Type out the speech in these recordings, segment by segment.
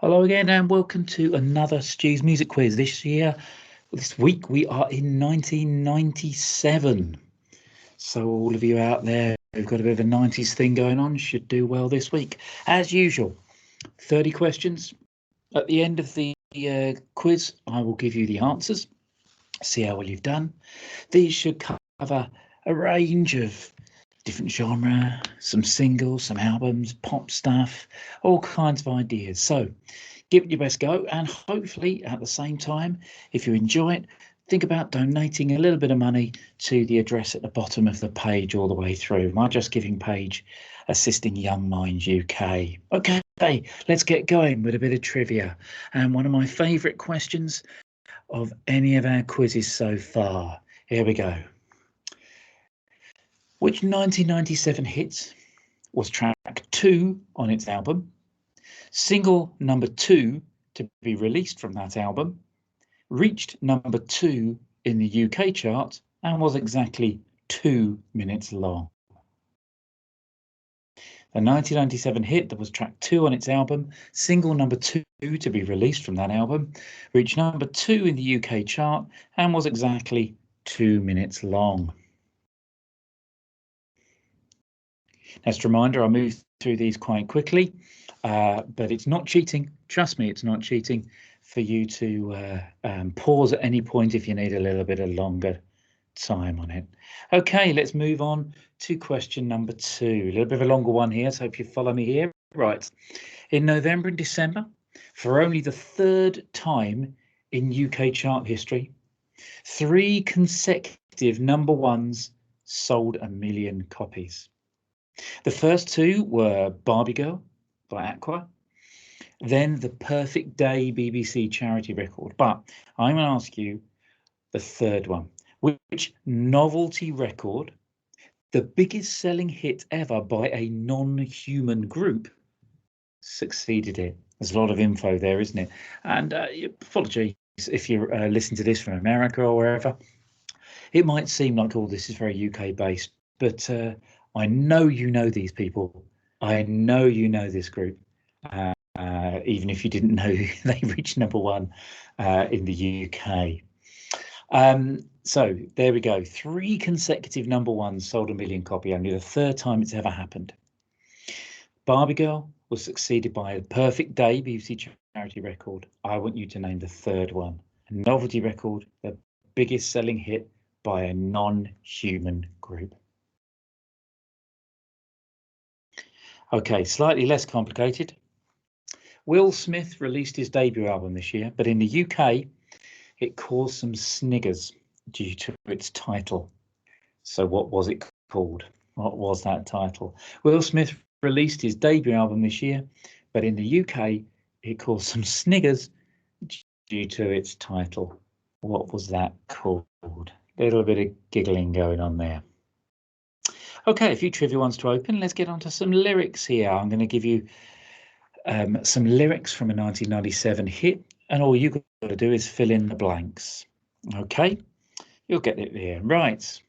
Hello again and welcome to another Stu's Music Quiz. This week we are in 1997. So all of you out there who've got a bit of a 90s thing going on should do well this week. As usual, 30 questions. At the end of the quiz, I will give you the answers. See how well you've done. These should cover a range of different genre, some singles, some albums, pop stuff, all kinds of ideas. So give it your best go, and hopefully at the same time, if you enjoy it, think about donating a little bit of money to the address at the bottom of the page all the way through. My Just Giving page, Assisting Young Minds UK. Okay, let's get going with a bit of trivia. And one of my favourite questions of any of our quizzes so far. Here we go. Which 1997 hit was track 2 on its album, single number 2 to be released from that album, reached number 2 in the UK chart, and was exactly 2 minutes long? The 1997 hit that was track 2 on its album, single number 2 to be released from that album, reached number 2 in the UK chart, and was exactly 2 minutes long. Just a reminder, I'll move through these quite quickly, but it's not cheating. Trust me, it's not cheating for you to pause at any point if you need a little bit of longer time on it. Okay, let's move on to question number 2. A little bit of a longer one here, so hope you follow me here. Right. In November and December, for only the 3rd time in UK chart history, 3 consecutive number ones sold 1 million copies. The first 2 were Barbie Girl by Aqua, then The Perfect Day BBC charity record. But I'm going to ask you the third one. Which novelty record, the biggest selling hit ever by a non-human group, succeeded it? There's a lot of info there, isn't it? And apologies if you're listening to this from America or wherever. It might seem like all this is very UK based, but I know you know these people. I know you know this group, even if you didn't know they reached number 1 in the UK. So there we go. 3 consecutive number ones sold 1 million copies, only the 3rd time it's ever happened. Barbie Girl was succeeded by A Perfect Day BBC charity record. I want you to name the 3rd one. A novelty record, the biggest selling hit by a non-human group. Okay, slightly less complicated. Will Smith released his debut album this year, but in the UK, it caused some sniggers due to its title. So what was it called? What was that title? Will Smith released his debut album this year, but in the UK, it caused some sniggers due to its title. What was that called? A little bit of giggling going on there. Okay, a few trivia ones to open. Let's get on to some lyrics here. I'm going to give you some lyrics from a 1997 hit, and all you've got to do is fill in the blanks. Okay, you'll get it there. Right,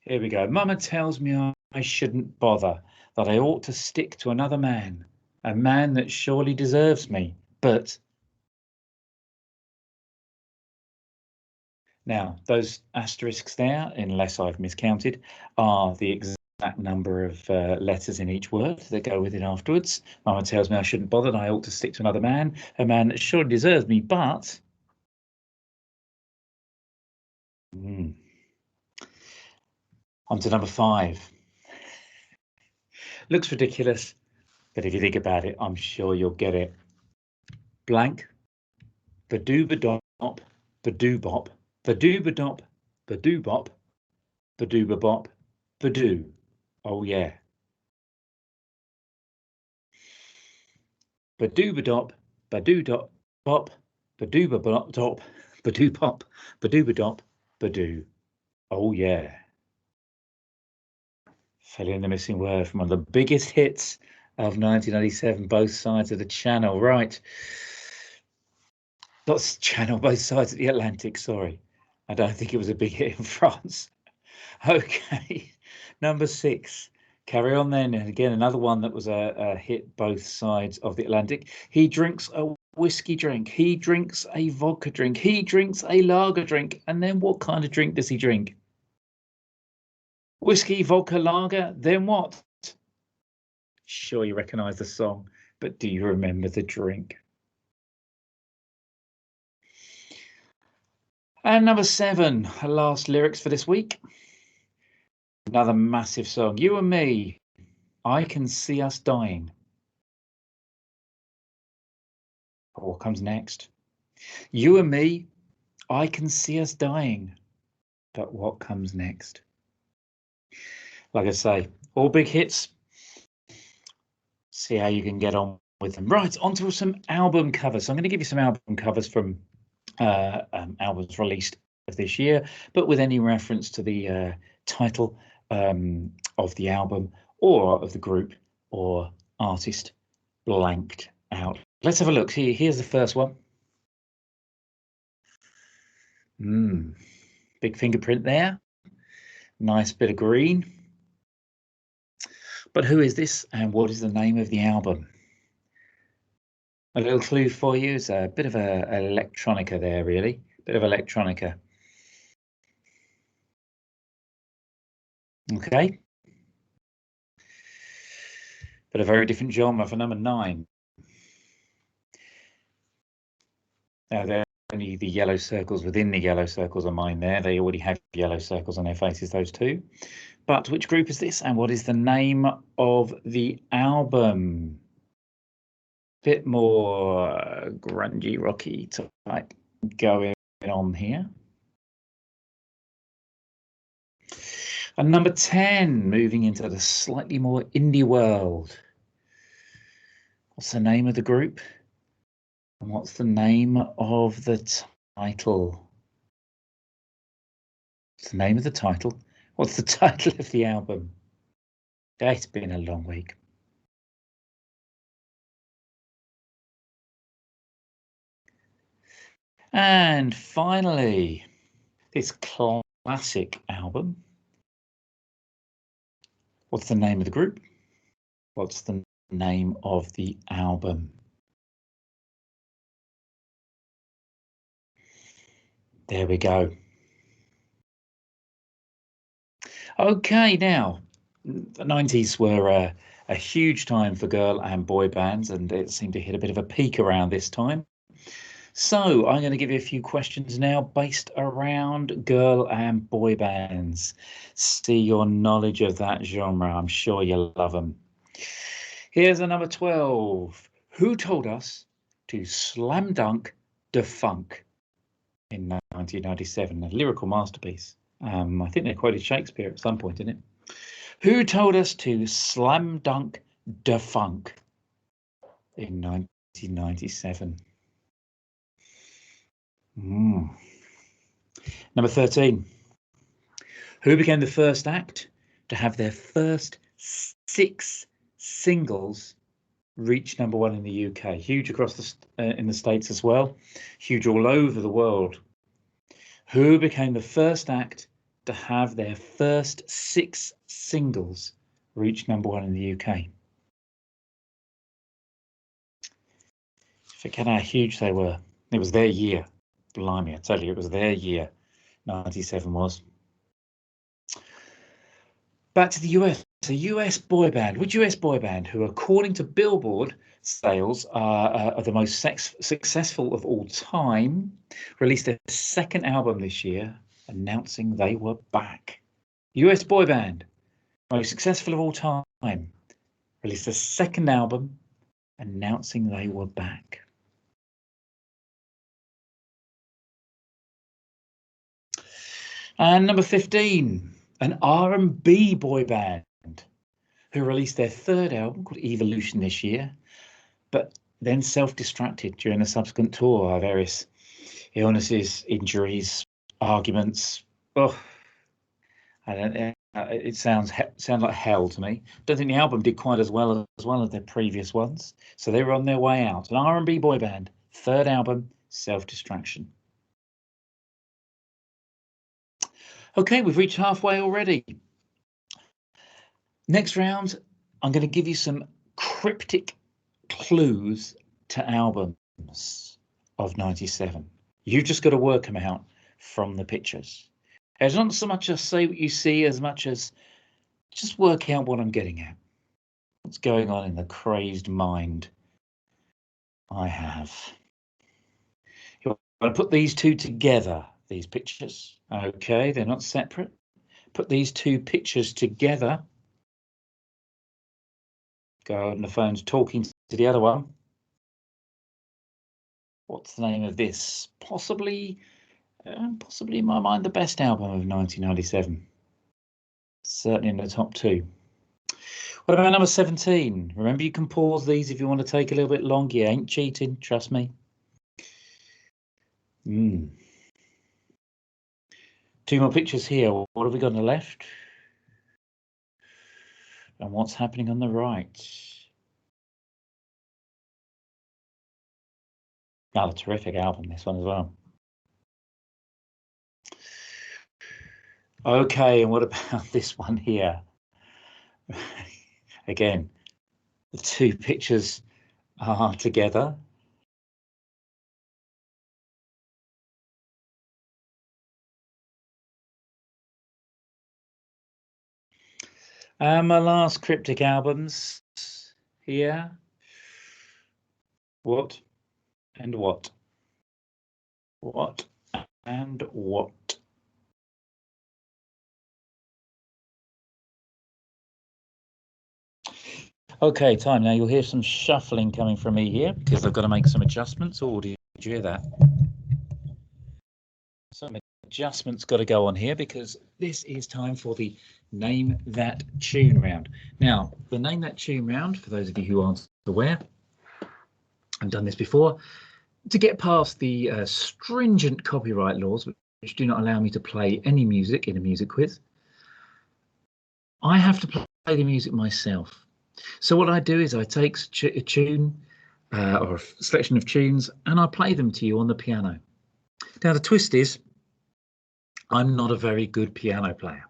here we go. Mama tells me I shouldn't bother, that I ought to stick to another man, a man that surely deserves me, but... Now, those asterisks there, unless I've miscounted, are the exact number of letters in each word that go with it afterwards. Mama tells me I shouldn't bother, and I ought to stick to another man, a man that surely deserves me, but... On to number 5. Looks ridiculous, but if you think about it, I'm sure you'll get it. Blank, badoo-ba-dop, badoo-bop, badoo-ba-dop, badoo-bop, badoo-ba-bop, badoo. Oh yeah. Badoo-ba-dop, badoo-dop, bop, badoo-ba-bop, badoo-pop, badoo-ba-dop, badoo. Oh yeah. Fill in the missing word from one of the biggest hits of 1997, both sides of the channel. Right. Not channel, both sides of the Atlantic, sorry. I don't think it was a big hit in France. Okay, number 6. Carry on then, and again, another one that was a hit both sides of the Atlantic. He drinks a whiskey drink. He drinks a vodka drink. He drinks a lager drink. And then what kind of drink does he drink? Whiskey, vodka, lager, then what? Sure, you recognise the song, but do you remember the drink? And number 7, last lyrics for this week. Another massive song. You and me, I can see us dying. But what comes next? You and me, I can see us dying. But what comes next? Like I say, all big hits. See how you can get on with them. Right, onto some album covers. So I'm going to give you some album covers from albums released this year, but with any reference to the title of the album or of the group or artist blanked out. Let's have a look. Here's the first one. Big fingerprint there. Nice bit of green. But who is this and what is the name of the album? A little clue for you is a bit of a electronica there, really. Bit of electronica. Okay. But a very different genre for number 9. Now, there are only the yellow circles within the yellow circles are mine there. They already have yellow circles on their faces, those two. But which group is this and what is the name of the album? Bit more grungy, rocky type going on here. And number 10, moving into the slightly more indie world. What's the name of the group? And what's the name of the title? What's the name of the title? What's the title of the album? It's been a long week. And finally, this classic album. What's the name of the group? What's the name of the album? There we go. Okay, now, the 90s were a huge time for girl and boy bands, and it seemed to hit a bit of a peak around this time. So I'm going to give you a few questions now based around girl and boy bands. See your knowledge of that genre. I'm sure you'll love them. Here's a number 12. Who told us to slam dunk Da Funk in 1997? A lyrical masterpiece. I think they quoted Shakespeare at some point in it. Who told us to slam dunk Da Funk in 1997? Number 13. Who became the first act to have their first 6 singles reach number 1 in the UK? Huge across in the States as well. Huge all over the world. Who became the first act to have their first 6 singles reach number 1 in the UK? Forget how huge they were. It was their year. Blimey, I tell you, it was their year. 97 was. Back to the US. A US boy band. Which US boy band, who according to Billboard sales are the most successful of all time, released their second album this year, announcing they were back. US boy band, most successful of all time, released a second album, announcing they were back. And number 15, an R&B boy band who released their third album called Evolution this year, but then self-destructed during the subsequent tour. Various illnesses, injuries, arguments. Oh, I don't. It sounds like hell to me. Don't think the album did quite as well as their previous ones, so they were on their way out. An R&B boy band, third album, Self-Destruction. Okay, we've reached halfway already. Next round, I'm going to give you some cryptic clues to albums. of 97. You've just got to work them out from the pictures. It's not so much as say what you see as much as just work out what I'm getting at. What's going on in the crazed mind I have. You're going to put these two together, these pictures. Okay, they're not separate. Put these two pictures together. Go on the phone's talking to the other one. What's the name of this? Possibly in my mind, the best album of 1997. Certainly in the top two. What about number 17? Remember, you can pause these if you want to take a little bit longer. You ain't cheating, trust me. Two more pictures here. What have we got on the left? And what's happening on the right? A terrific album, this one as well. Okay, and what about this one here? Again, the two pictures are together. My last Cryptic albums here. What and what? What and what? Okay, time. Now you'll hear some shuffling coming from me here because I've got to make some adjustments. Oh, did you hear that? Some adjustments got to go on here because this is time for the Name That Tune round. Now, the Name That Tune round, for those of you who aren't aware, I've done this before, to get past the stringent copyright laws which do not allow me to play any music in a music quiz, I have to play the music myself. So what I do is I take a tune or a selection of tunes and I play them to you on the piano. Now the twist is I'm not a very good piano player.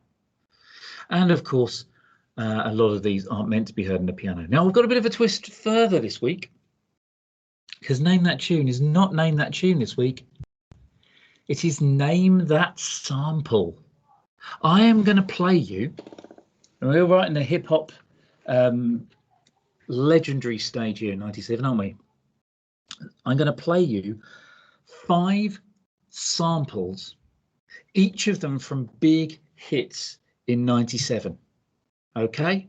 And of course, a lot of these aren't meant to be heard on the piano. Now we've got a bit of a twist further this week because Name That Tune is not Name That Tune this week. It is Name That Sample. I am going to play you, and we're right in the hip hop legendary stage here in 97, aren't we? I'm going to play you 5 samples, each of them from big hits in 97. Okay,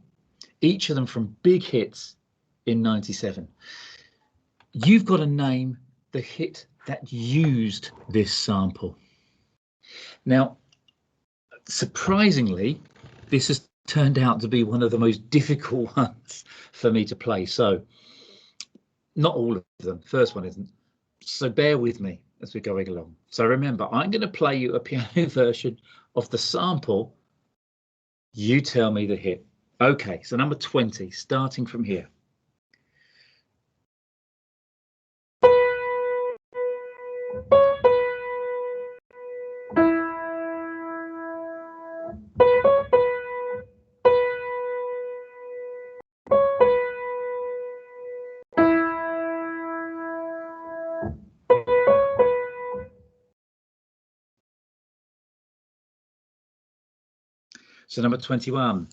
each of them from big hits in 97. You've got to name the hit that used this sample. Now, surprisingly, this has turned out to be one of the most difficult ones for me to play. So not all of them, first one isn't. So bear with me as we're going along. So remember, I'm going to play you a piano version of the sample. You tell me the hit. Okay, so number 20, starting from here. So number 21,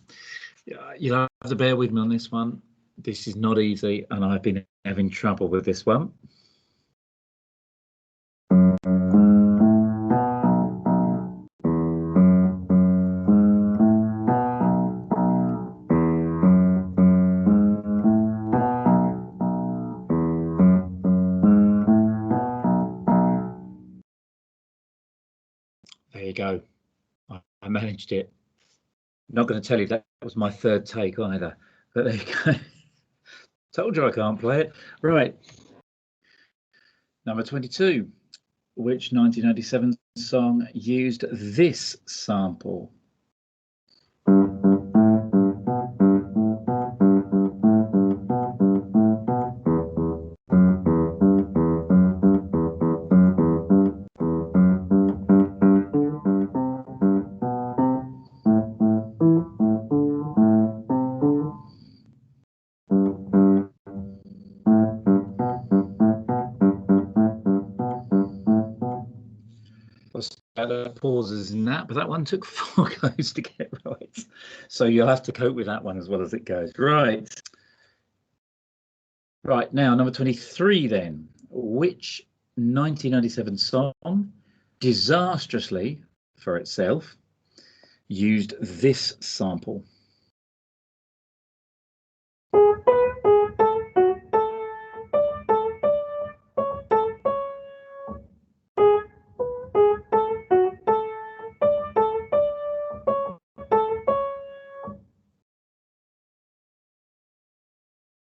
you'll have to bear with me on this one. This is not easy, and I've been having trouble with this one. There you go. I managed it. Not going to tell you that was my third take either, but there you go. Told you I can't play it. Right. Number 22. Which 1997 song used this sample? better pauses in that, but that one took 4 goes to get right. So you'll have to cope with that one as well as it goes. Right. Right, now number 23 then. Which 1997 song, disastrously for itself, used this sample?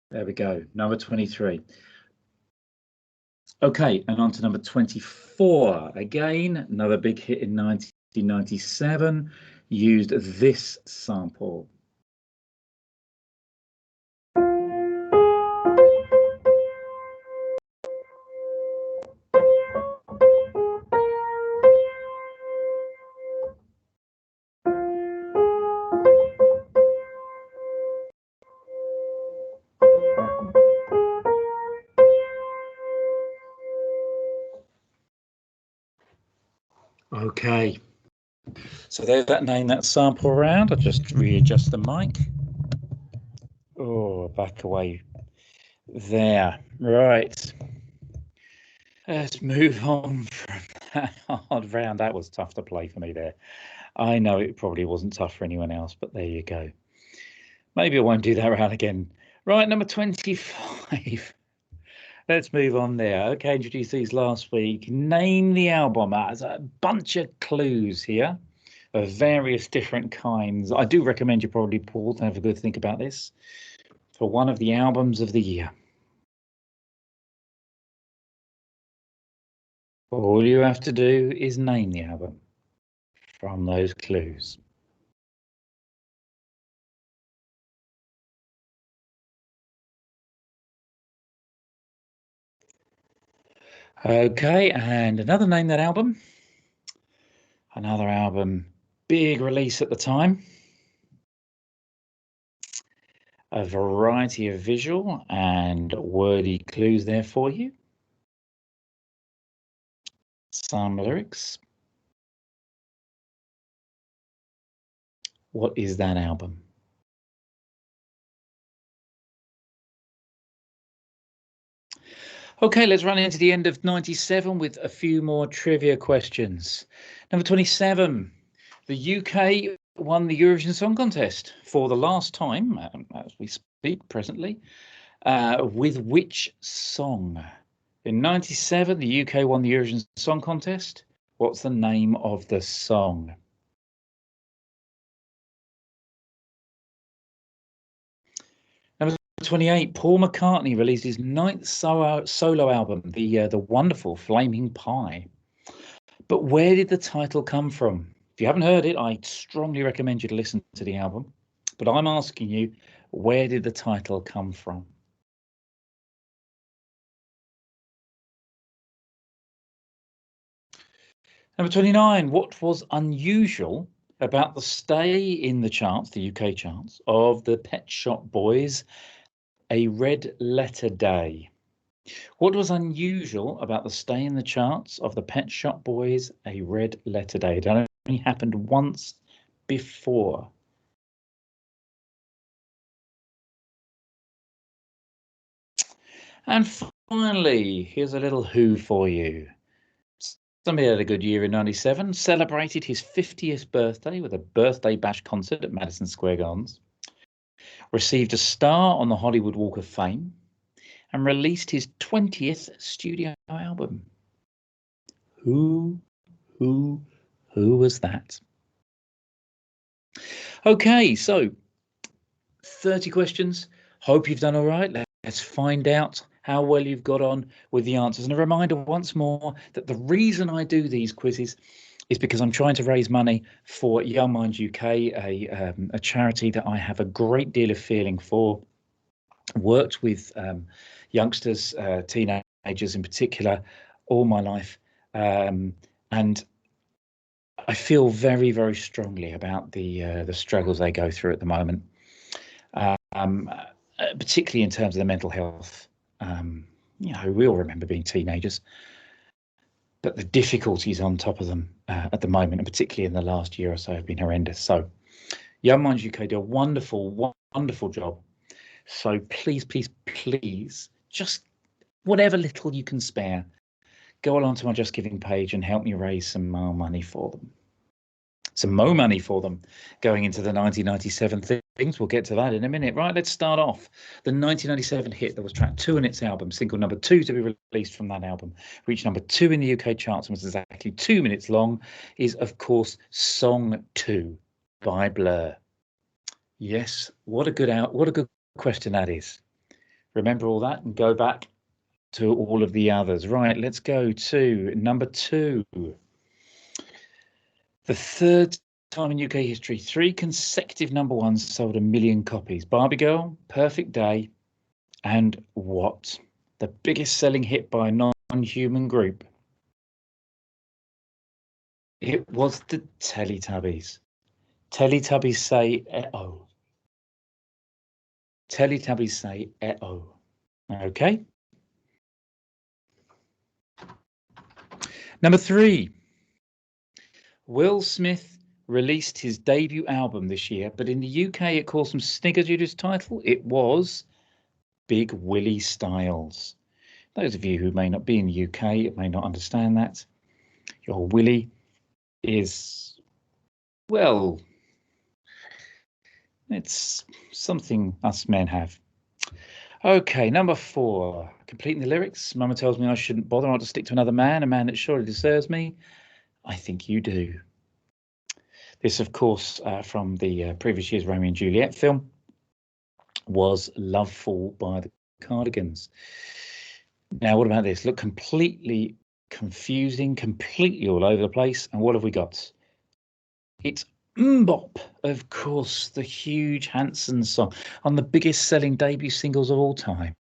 There we go, number 23. Okay, and on to number 24. Again, another big hit in 1997, used this sample. Okay, so there's that name, that sample around. I'll just readjust the mic. Oh, back away there. Right. Let's move on from that hard round. That was tough to play for me there. I know it probably wasn't tough for anyone else, but there you go. Maybe I won't do that round again. Right, number 25. Let's move on there. Okay, introduced these last week. Name the album. There's a bunch of clues here of various different kinds. I do recommend you probably pause and have a good think about this for one of the albums of the year. All you have to do is name the album from those clues. Okay, and another name that album. Another album, big release at the time. A variety of visual and wordy clues there for you. Some lyrics. What is that album? Okay, let's run into the end of 97 with a few more trivia questions. Number 27, the UK won the Eurovision Song Contest for the last time, as we speak presently, with which song? In 97, the UK won the Eurovision Song Contest. What's the name of the song? Number 28, Paul McCartney released his 9th solo album, the wonderful Flaming Pie. But where did the title come from? If you haven't heard it, I strongly recommend you to listen to the album. But I'm asking you, where did the title come from? Number 29, what was unusual about the stay in the charts, the UK charts, of the Pet Shop Boys, A Red Letter Day? What was unusual about the stay in the charts of the Pet Shop Boys, A Red Letter Day? It only happened once before. And finally, here's a little who for you. Somebody had a good year in 97, celebrated his 50th birthday with a birthday bash concert at Madison Square Gardens, received a star on the Hollywood Walk of Fame, and released his 20th studio album. Who was that? Okay, so 30 questions. Hope you've done all right. Let's find out how well you've got on with the answers. And a reminder once more that the reason I do these quizzes is because I'm trying to raise money for Young Minds UK, a charity that I have a great deal of feeling for. Worked with youngsters, teenagers in particular, all my life. And I feel very, very strongly about the struggles they go through at the moment, particularly in terms of their mental health. You know, we all remember being teenagers. but the difficulties on top of them at the moment, and particularly in the last year or so, have been horrendous. So Young Minds UK do a wonderful, wonderful job. So please, please, please, just whatever little you can spare, go along to my Just Giving page and help me raise some more money for them. Some more money for them going into the 1997 things. We'll get to that in a minute. Right, let's start off. The 1997 hit that was track 2 in its album, single number 2 to be released from that album, reached number 2 in the UK charts and was exactly 2 minutes long, is of course Song 2 by Blur. Yes, what a good question that is. Remember all that and go back to all of the others. Right, let's go to number 2. The third time in UK history, 3 consecutive number ones sold 1 million copies. Barbie Girl, Perfect Day, and what? The biggest selling hit by a non-human group. It was the Teletubbies. Teletubbies say eh-oh. Teletubbies say eh-oh. Okay. Number 3. Will Smith released his debut album this year, but in the UK it caused some snigger due to his title. It was Big Willie Styles. Those of you who may not be in the UK may not understand that. Your Willie is, well, it's something us men have. Okay, number 4. Completing the lyrics. Mama tells me I shouldn't bother. I'll just stick to another man, a man that surely deserves me. I think you do. This, of course, from the previous year's Romeo and Juliet film, was Loveful by the Cardigans. Now, what about this? Look, completely confusing, completely all over the place. And what have we got? It's MMMBop, of course, the huge Hanson song on the biggest selling debut singles of all time.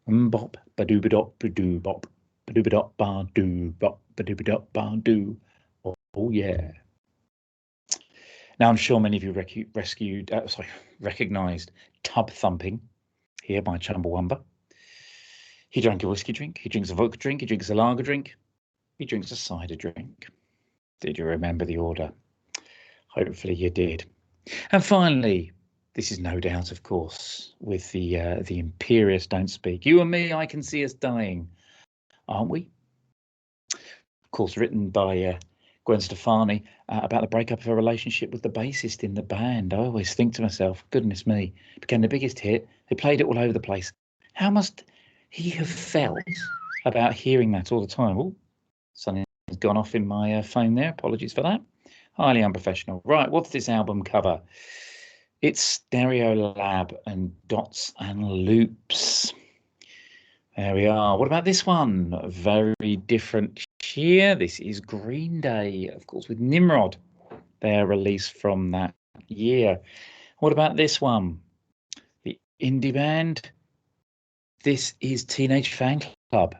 MMMBop, ba-doo-ba-dop, ba-doo-bop, ba-doo-ba-dop, ba-doo-bop, ba-doo-ba-dop, ba-doo. Oh, yeah. Now, I'm sure many of you recognised Tub Thumping here by Chumbawamba. He drank a whiskey drink, he drinks a vodka drink, he drinks a lager drink, he drinks a cider drink. Did you remember the order? Hopefully you did. And finally, this is no doubt, of course, with the imperious Don't Speak. You and me, I Can See Us Dying, aren't we? Of course, written by Gwen Stefani about the breakup of her relationship with the bassist in the band. I always think to myself, goodness me, it became the biggest hit. They played it all over the place. How must he have felt about hearing that all the time? Oh, something's gone off in my phone there. Apologies for that. Highly unprofessional. Right, what's this album cover? It's Stereolab and Dots and Loops. There we are. What about this one? Very different here. This is Green Day, of course, with Nimrod, their release from that year. What about this one? The indie band. This is Teenage Fan Club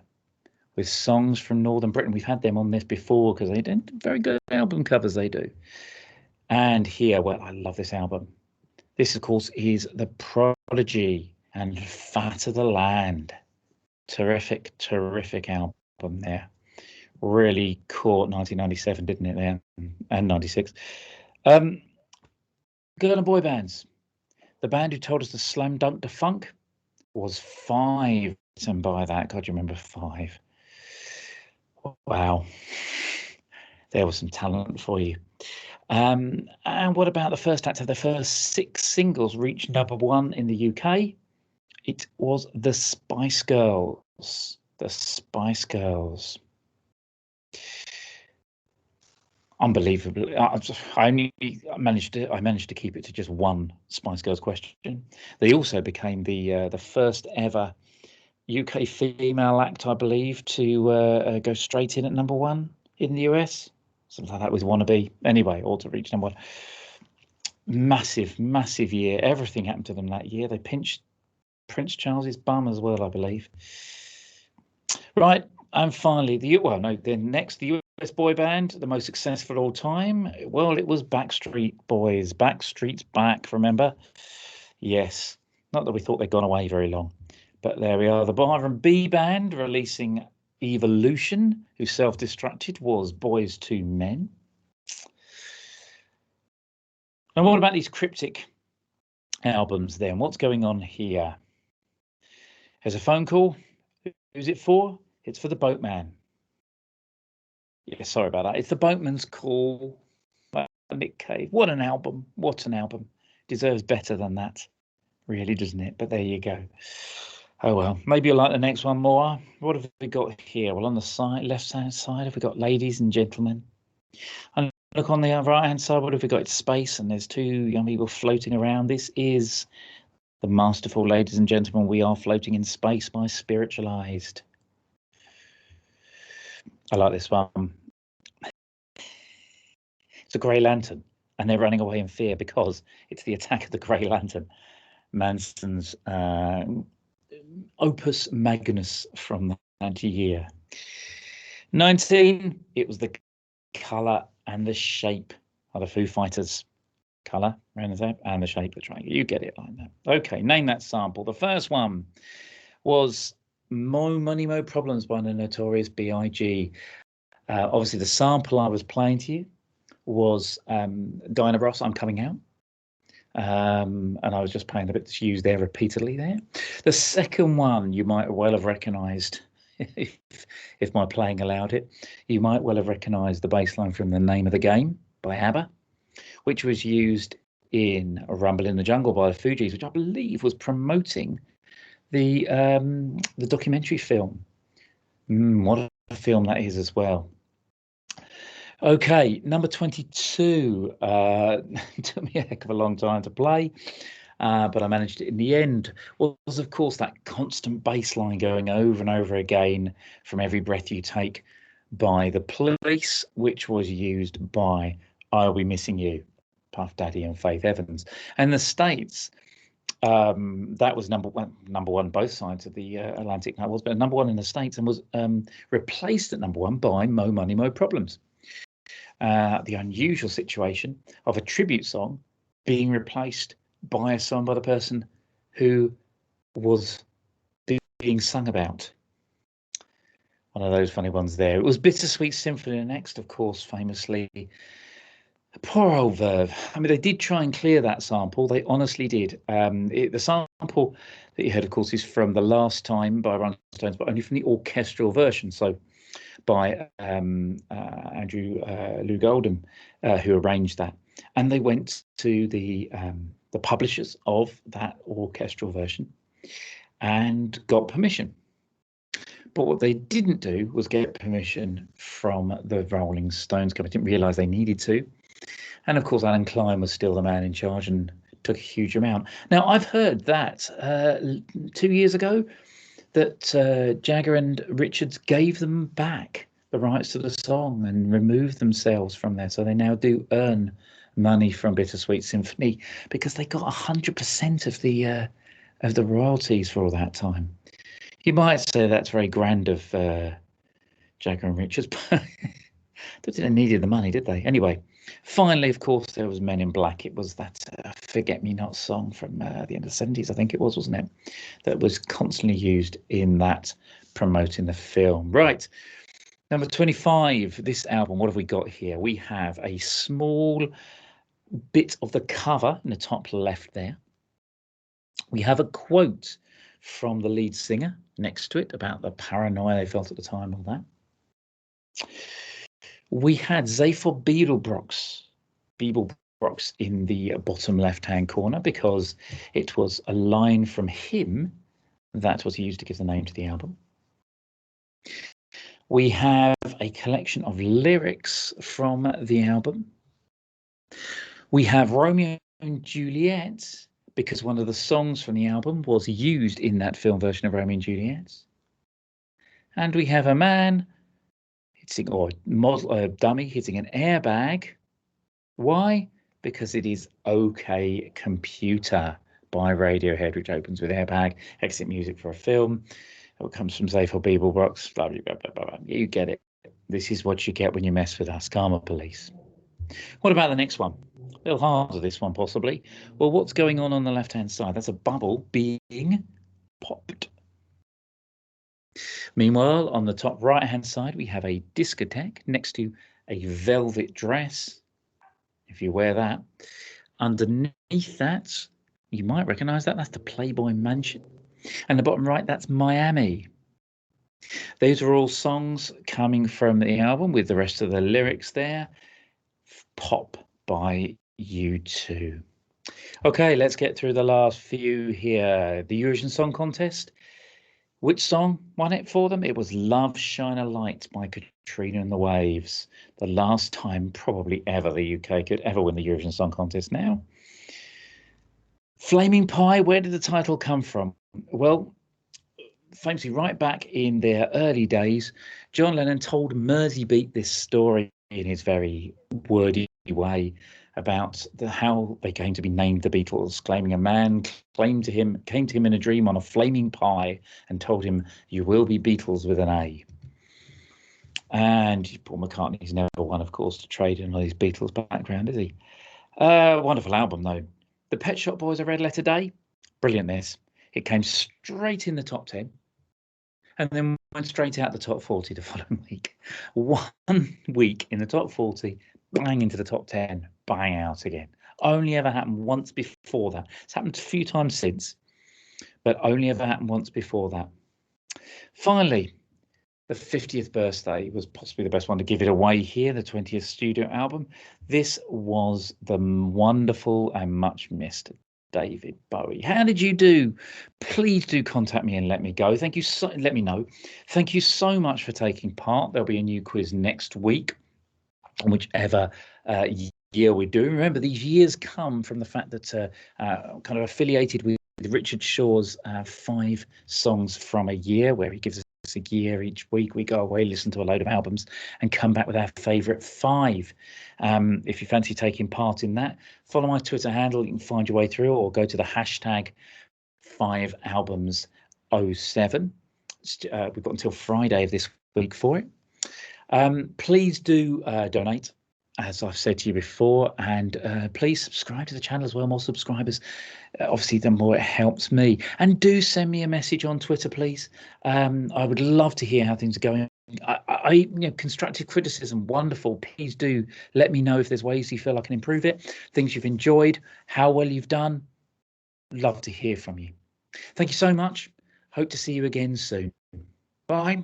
with songs from Northern Britain. We've had them on this before because they do very good album covers, they do. And here, well, I love this album. This, of course, is The Prodigy and Fat of the Land. Terrific, terrific album there. Really caught 1997, didn't it, there? And 96. Girl and boy bands. The band who told us to slam dunk the funk was Five. And by that, God, you remember Five? Wow. There was some talent for you. And what about the first act of the first 6 singles reached number 1 in the UK? It was the Spice Girls. The Spice Girls. Unbelievable. I managed to keep it to just one Spice Girls question. They also became the first ever UK female act, I believe, to go straight in at number 1 in the US. Something like that with Wannabe. Anyway, or to reach number 1. Massive, massive year. Everything happened to them that year. They pinched Prince Charles's bum as well, I believe. Right, and finally, the US boy band, the most successful of all time. Well, it was Backstreet Boys. Backstreet's back, remember? Yes, not that we thought they'd gone away very long, but there we are. The R&B band releasing Evolution, who self-destructed, was Boys II Men. And what about these cryptic albums then? What's going on here? There's a phone call. Who's it for? It's for the Boatman. Yeah, sorry about that. It's the Boatman's Call. Nick Cave. What an album. What an album. Deserves better than that. Really, doesn't it? But there you go. Oh well, maybe you'll like the next one more. What have we got here? Well, on the side, left-hand side, have we got ladies and gentlemen? And look on the right-hand side, what have we got? It's space, and there's two young people floating around. This is the masterful, ladies and gentlemen. We are floating in space by Spiritualized. I like this one. It's a Grey Lantern, and they're running away in fear because it's the attack of the Grey Lantern. Manson's opus magnus from that year. 19, it was the colour and the shape of the Foo Fighters. Colour around the tape and the shape of the triangle. You get it like that. Okay, name that sample. The first one was Mo Money Mo Problems by the Notorious B.I.G. Obviously, the sample I was playing to you was Diana Ross, I'm Coming Out. And I was just playing a bit that's used there repeatedly there. The second one you might well have recognised, if my playing allowed it. You might well have recognised the bass line from The Name of the Game by ABBA, which was used in Rumble in the Jungle by the Fugees, which I believe was promoting the documentary film. What a film that is as well. Okay, number 22. Took me a heck of a long time to play, but I managed it in the end. Was, of course, that constant bass line going over and over again from Every Breath You Take by The Police, which was used by I'll Be Missing You, Puff Daddy and Faith Evans. And the States, that was number one both sides of the Atlantic, that was, but number one in the States, and was replaced at number one by Mo Money Mo Problems. The unusual situation of a tribute song being replaced by a song by the person who was being sung about. One of those funny ones there. It was Bittersweet Symphony next, of course, famously. Poor old Verve. I mean, they did try and clear that sample. They honestly did. The sample that you heard, of course, is from The Last Time by Rolling Stones, but only from the orchestral version. So by Andrew Loog Oldham, who arranged that. And they went to the publishers of that orchestral version and got permission. But what they didn't do was get permission from the Rolling Stones company. Didn't realise they needed to. And of course, Alan Klein was still the man in charge and took a huge amount. Now, I've heard that 2 years ago that Jagger and Richards gave them back the rights to the song and removed themselves from there. So they now do earn money from Bittersweet Symphony because they got 100% of the royalties for all that time. You might say that's very grand of Jagger and Richards, but they didn't need the money, did they? Anyway, finally, of course, there was Men in Black. It was that Forget Me Not song from the end of the 70s, I think it was, wasn't it? That was constantly used in that promoting the film. Right, number 25, this album, what have we got here? We have a small bit of the cover in the top left there. We have a quote from the lead singer next to it about the paranoia they felt at the time, all that. We had Zaphod Beeblebrox in the bottom left-hand corner because it was a line from him that was used to give the name to the album. We have a collection of lyrics from the album. We have Romeo and Juliet because one of the songs from the album was used in that film version of Romeo and Juliet. And we have a man hitting, or a dummy hitting an airbag. Why? Because it is OK Computer by Radiohead, which opens with Airbag, exit music for a film. It comes from Zaphod Beeblebrox, blah, blah, blah, blah, blah. You get it. This is what you get when you mess with us, Karma Police. What about the next one? A little harder, this one, possibly. Well, what's going on the left-hand side? That's a bubble being popped. Meanwhile, on the top right-hand side, we have a discotheque next to a velvet dress, if you wear that. Underneath that, you might recognize that. That's the Playboy Mansion. And the bottom right, that's Miami. Those are all songs coming from the album with the rest of the lyrics there. Pop by U2. Okay, let's get through the last few here. The Eurovision Song Contest. Which song won it for them? It was Love Shine a Light by Katrina and the Waves. The last time probably ever the UK could ever win the Eurovision Song Contest now. Flaming Pie, where did the title come from? Well, famously right back in their early days, John Lennon told Merseybeat this story in his very wordy way about how they came to be named the Beatles, claiming a man came to him in a dream on a flaming pie and told him, "You will be Beatles with an A." And Paul McCartney's never one, of course, to trade in on his Beatles background, is he? Wonderful album, though. The Pet Shop Boys, a Red Letter Day, brilliant this. It came straight in the top 10 and then went straight out the top 40 the following week. 1 week in the top 40, bang into the top 10, bang out again. Only ever happened once before that. It's happened a few times since, but only ever happened once before that. Finally, the 50th birthday was possibly the best one to give it away here, the 20th studio album. This was the wonderful and much missed David Bowie. How did you do? Please do contact me and let me go. Thank you let me know. Thank you so much for taking part. There'll be a new quiz next week on whichever year we're doing. Remember, these years come from the fact that kind of affiliated with Richard Shaw's 5 songs from a year, where he gives us a year each week. We go away, listen to a load of albums and come back with our favourite 5. If you fancy taking part in that, follow my Twitter handle. You can find your way through, or go to the hashtag 5albums07. We've got until Friday of this week for it. Please do donate, as I've said to you before, and please subscribe to the channel as well. More subscribers, obviously, the more it helps me. And do send me a message on Twitter, please. I would love to hear how things are going. Constructive criticism, wonderful. Please do let me know if there's ways you feel I can improve it, things you've enjoyed, how well you've done. Love to hear from you. Thank you so much. Hope to see you again soon. Bye.